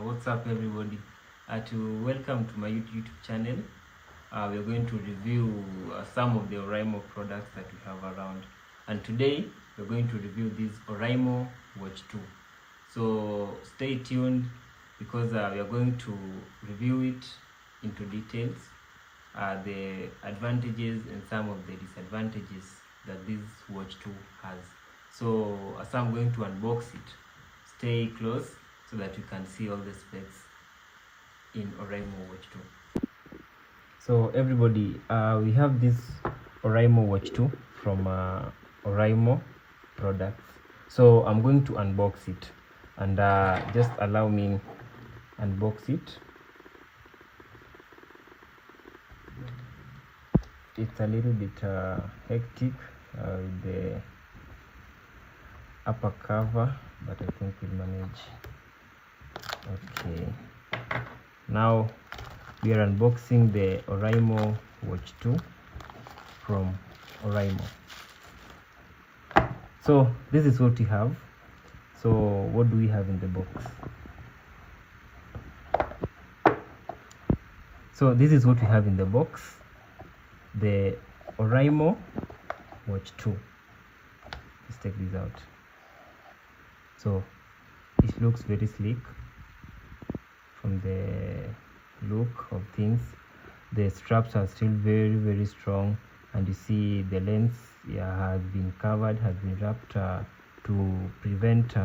What's up, everybody? To welcome to my YouTube channel. We're going to review some of the Oraimo products that we have around, and today we're going to review this Oraimo Watch 2. So stay tuned because we are going to review it into details, the advantages and some of the disadvantages that this Watch 2 has. So as I'm going to unbox it, stay close so that you can see all the specs in Oraimo Watch 2. So everybody, we have this Oraimo Watch 2 from Oraimo products. So I'm going to unbox it, and just allow me unbox it. It's a little bit hectic with the upper cover, but I think we'll manage. Okay, now we are unboxing the Oraimo Watch 2 from Oraimo. So this is what we have. So what do we have in the box? So this is what we have in the box, the Oraimo Watch 2. Let's take this out. So it looks very sleek from the look of things. The straps are still very strong, and you see the lens has been covered, has been wrapped to prevent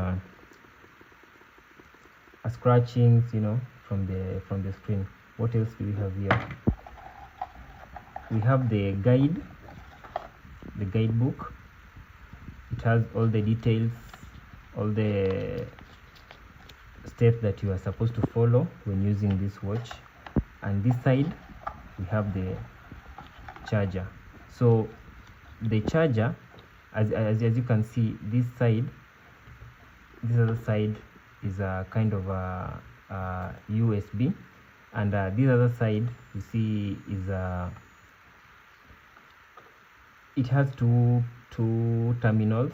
scratchings, from the screen. What else do we have here? We have the guidebook. It has all the details, all the steps that you are supposed to follow when using this watch. And this side we have the charger. So the charger, as you can see, this other side is a kind of a USB, and this other side you see is it has two terminals,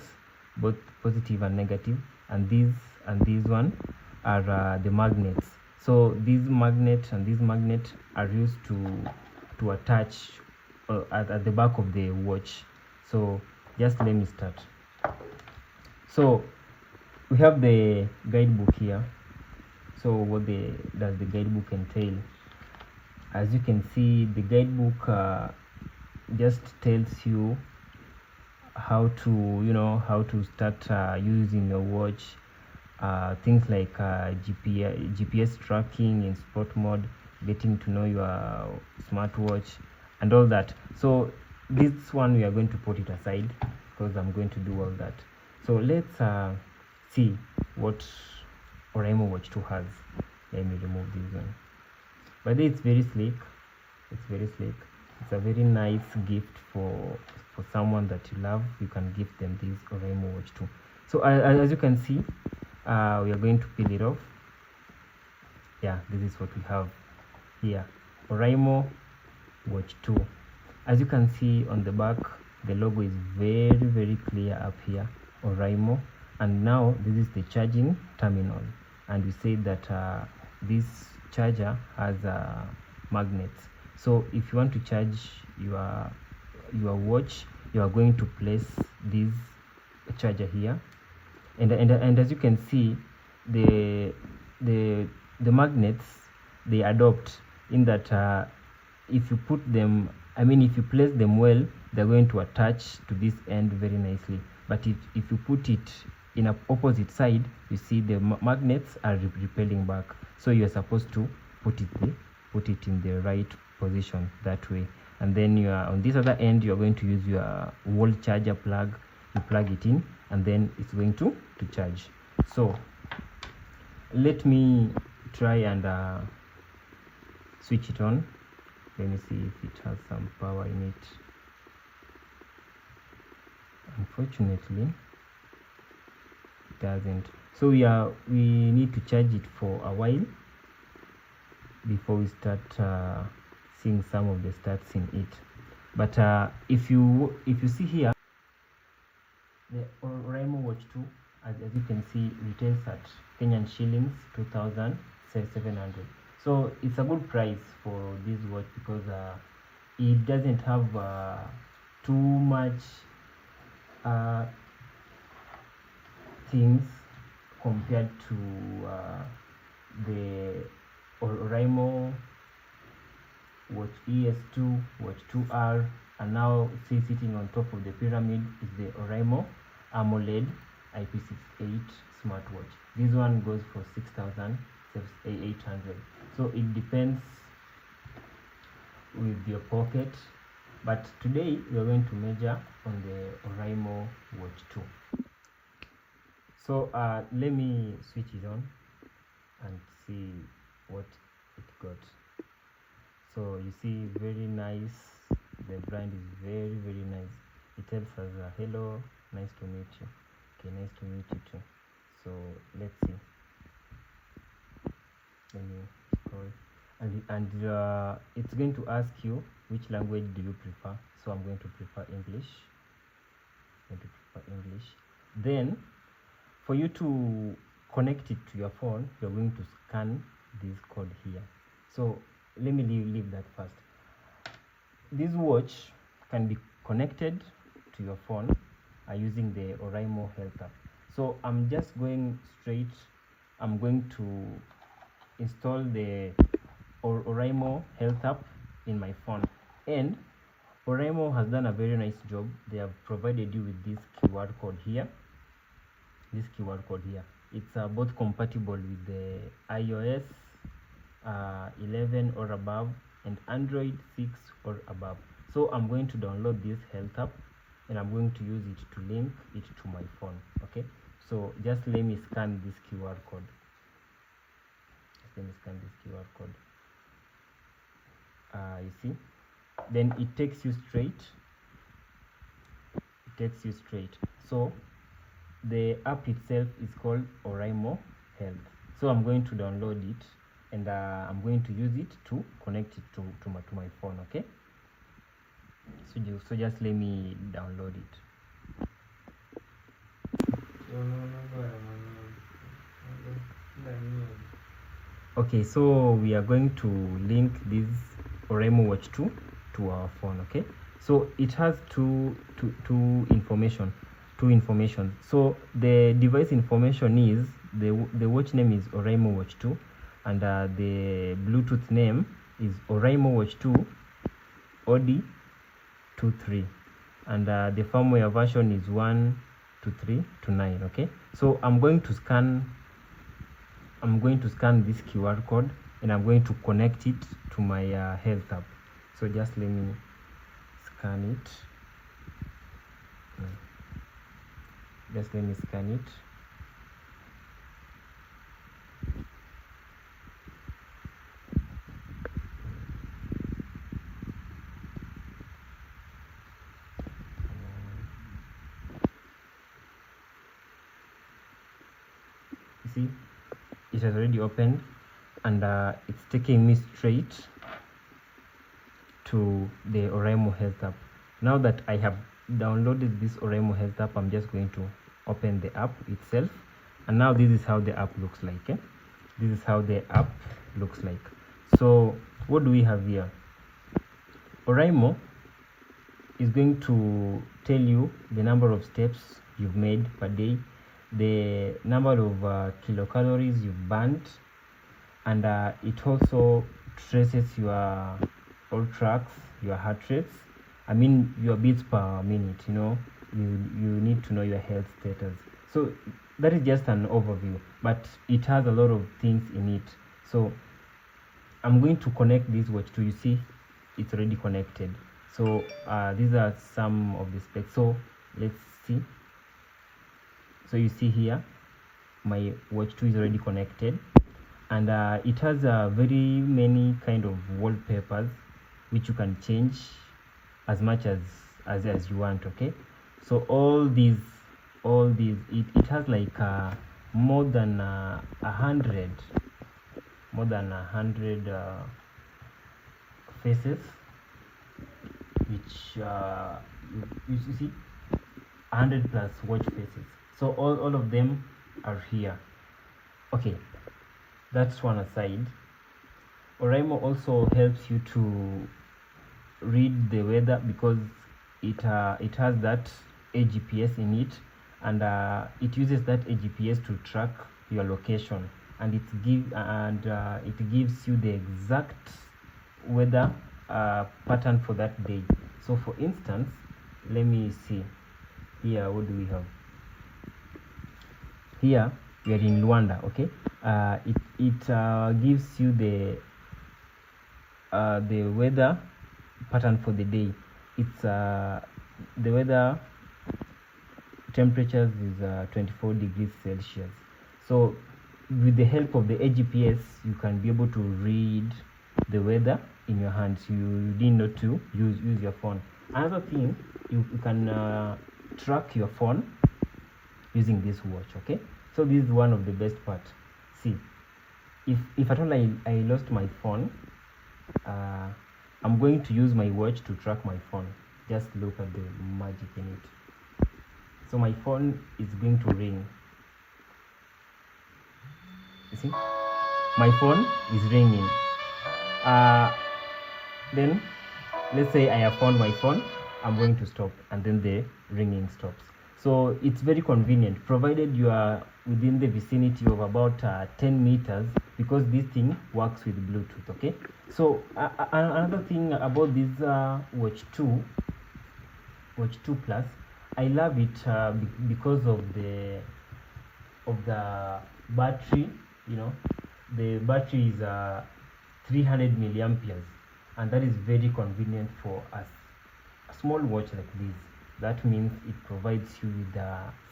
both positive and negative, and these one are the magnets. So these magnet and these magnet are used to attach at the back of the watch. So just let me start. So we have the guidebook here. So what does the guidebook entail? As you can see, the guidebook just tells you how to start using your watch, things like GPS tracking in sport mode, getting to know your smartwatch and all that. So this one we are going to put it aside because I'm going to do all that. So let's see what Oraimo Watch 2 has. Let me remove this one. But it's very sleek. It's a very nice gift for someone that you love. You can give them this Oraimo Watch 2. So as you can see, we are going to peel it off. Yeah, this is what we have here, Oraimo Watch 2. As you can see on the back, the logo is very clear up here, Oraimo. And now this is the charging terminal, and we say that this charger has magnets. So if you want to charge your watch, you are going to place this charger here, and as you can see, the magnets, they adopt in that if you put them, if you place them well, they're going to attach to this end very nicely. But if you put it in an opposite side, you see the magnets are repelling back. So you're supposed to put it in the right position that way. And then you are on this other end, you're going to use your wall charger plug. You plug it in, and then it's going to charge. So let me try and switch it on. Let me see if it has some power in it. Unfortunately, it doesn't. So we need to charge it for a while before we start seeing some of the stats in it. But if you see here, the Oraimo Watch 2, as you can see, retails at Kenyan shillings 2,000 700. So it's a good price for this watch because it doesn't have too much things compared to the Oraimo Watch ES2, Watch 2R, and now sitting on top of the pyramid is the Oraimo AMOLED IP68 smartwatch. This one goes for 6,800. So it depends with your pocket, but today we are going to measure on the Oraimo Watch 2. So let me switch it on and see what it got. So you see, very nice. The brand is very nice. It tells us hello, nice to meet you. Okay, nice to meet you too. So let's see. Let me scroll, and it's going to ask you which language do you prefer. So I'm going to prefer English. Then for you to connect it to your phone, you're going to scan this code here. So let me leave that first. This watch can be connected to your phone using the Oraimo Health app. So I'm just going straight. I'm going to install the Oraimo Health app in my phone, and Oraimo has done a very nice job. They have provided you with this QR code here. It's both compatible with the iOS 11 or above and Android 6 or above. So I'm going to download this health app and I'm going to use it to link it to my phone. Okay, so just let me scan this QR code. You see, then it takes you straight. So the app itself is called Oraimo Health. So I'm going to download it and I'm going to use it to connect it to my phone. Okay, so just let me download it. Okay, so we are going to link this Oraimo Watch 2 to our phone. Okay, so it has two information. So the device information is the watch name is Oraimo Watch 2, and the Bluetooth name is Oraimo Watch 2 OD23, and the firmware version is 1.2.3.9. Okay, so I'm going to scan this QR code and I'm going to connect it to my health app. So just let me scan it. You see, it has already opened and it's taking me straight to the Oraimo Health app. Now that I have downloaded this Oraimo Health app, I'm just going to open the app itself, and now this is how the app looks like. So what do we have here? Oraimo is going to tell you the number of steps you've made per day, the number of kilocalories you've burnt, and it also traces your tracks your heart rates, I mean your beats per minute. You need to know your health status. So that is just an overview, but it has a lot of things in it. So I'm going to connect this watch to, you see it's already connected. So these are some of the specs. So let's see. So you see here my watch 2 is already connected, and it has very many kind of wallpapers which you can change as much as you want. Okay, so all these it has like more than 100 faces, which you see 100 plus watch faces. So all of them are here. Okay, that's one aside. Oraimo also helps you to read the weather because it has that AGPS in it, and it uses that AGPS to track your location, and it gives you the exact weather pattern for that day. So for instance, let me see here, what do we have here? We are in Luanda. Okay, it gives you the weather pattern for the day. It's the weather temperatures is 24 degrees Celsius. So with the help of the AGPS, you can be able to read the weather in your hands. You need not to use your phone. Another thing, you can track your phone using this watch. Okay, so this is one of the best part. See, if at all I lost my phone, I'm going to use my watch to track my phone. Just look at the magic in it. So my phone is going to ring. You see, my phone is ringing. Then let's say I have found my phone, I'm going to stop, and then the ringing stops. So it's very convenient, provided you are within the vicinity of about 10 meters, because this thing works with Bluetooth. Okay, so another thing about this Watch 2 Plus, I love it because of the battery. You know, the battery is 300 milliamperes, and that is very convenient for us. A small watch like this, that means it provides you with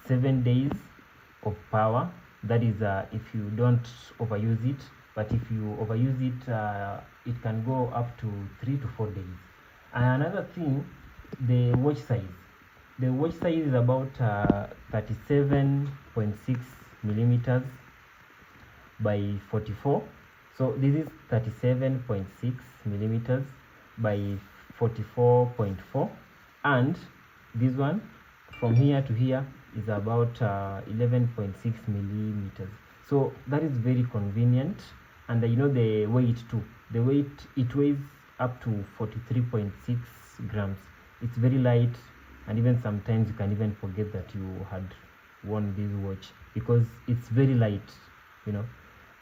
7 days of power. That is if you don't overuse it, but if you overuse it, it can go up to 3 to 4 days. And another thing, the watch size is about 37.6 millimeters by 44. So this is 37.6 millimeters by 44.4, and this one from here to here is about 11.6 millimeters. So that is very convenient. And you know the weight too. The weight, it weighs up to 43.6 grams. It's very light, and even sometimes you can even forget that you had worn this watch because it's very light, you know.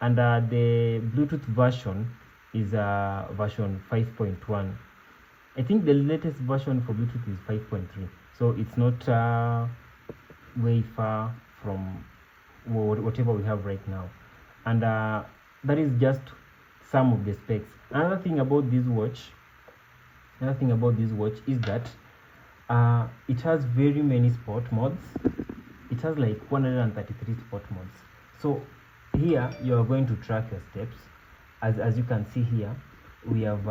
And the Bluetooth version is version 5.1. I think the latest version for Bluetooth is 5.3, so it's not way far from whatever we have right now. And that is just some of the specs. Another thing about this watch is that it has very many sport modes. It has like 133 sport modes. So here you are going to track your steps. As you can see here, we have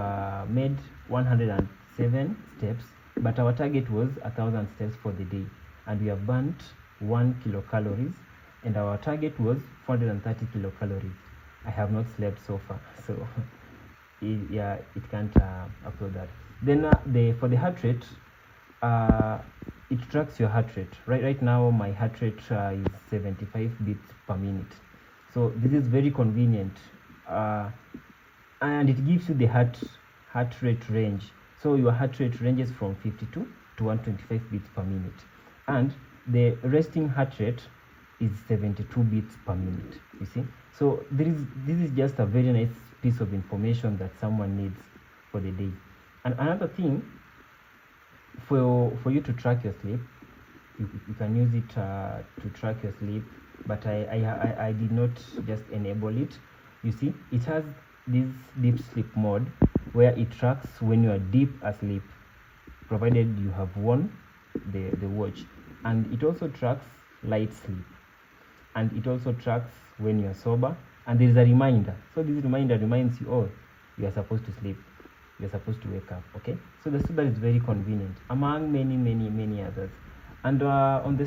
made 107 steps, but our target was 1,000 steps for the day, and we have burnt 1 kilocalories, and our target was 430 kilocalories. I have not slept so far, so it can't upload that. Then for the heart rate, it tracks your heart rate. Right now my heart rate is 75 beats per minute. So this is very convenient, and it gives you the heart rate range. So your heart rate ranges from 52 to 125 beats per minute, and the resting heart rate is 72 beats per minute. You see, so this is just a very nice piece of information that someone needs for the day. And another thing, for you to track your sleep, you can use it to track your sleep, but I did not just enable it. You see, it has this deep sleep mode where it tracks when you are deep asleep, provided you have worn the watch, and it also tracks light sleep, and it also tracks when you are sober, and there is a reminder. So this reminder reminds you, oh, you are supposed to sleep, you are supposed to wake up. Okay, so that is very convenient, among many others. And on the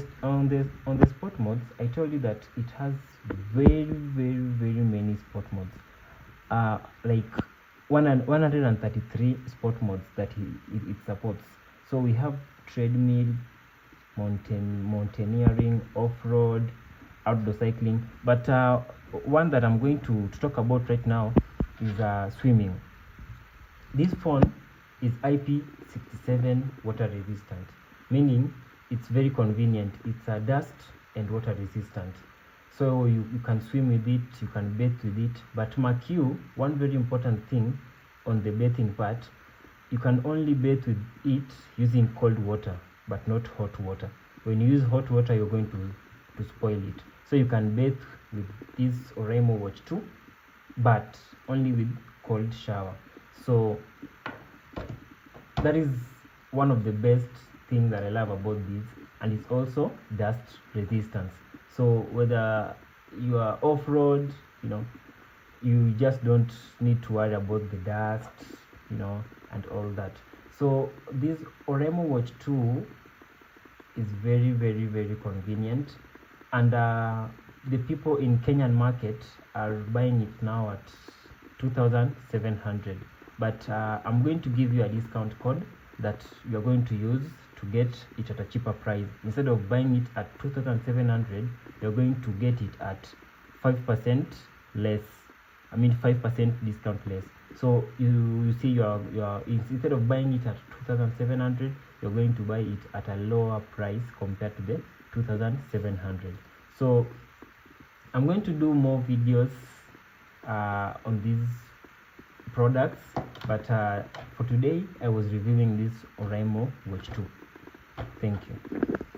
sport modes, I told you that it has very many sport modes, like 133 sport modes that it supports. So we have treadmill, mountaineering, off-road, outdoor cycling. But one that I'm going to talk about right now is swimming. This phone is IP67 water resistant, meaning it's very convenient. It's dust and water resistant, so you can swim with it, you can bathe with it. But mark you, one very important thing on the bathing part: you can only bathe with it using cold water, but not hot water. When you use hot water, you're going to spoil it. So you can bathe with this Oraimo Watch 2, but only with cold shower. So that is one of the best things that I love about this, and it's also dust resistance. So whether you are off-road, you just don't need to worry about the dust, and all that. So this Oraimo Watch 2 is very, very, very convenient, and the people in Kenyan market are buying it now at 2,700. But I'm going to give you a discount code that you're going to use to get it at a cheaper price. Instead of buying it at 2,700, you're going to get it at 5% less. 5% discount less. So you see, you're instead of buying it at 2,700, you're going to buy it at a lower price compared to the 2,700. So I'm going to do more videos on these products, but for today I was reviewing this Oraimo Watch 2. Thank you.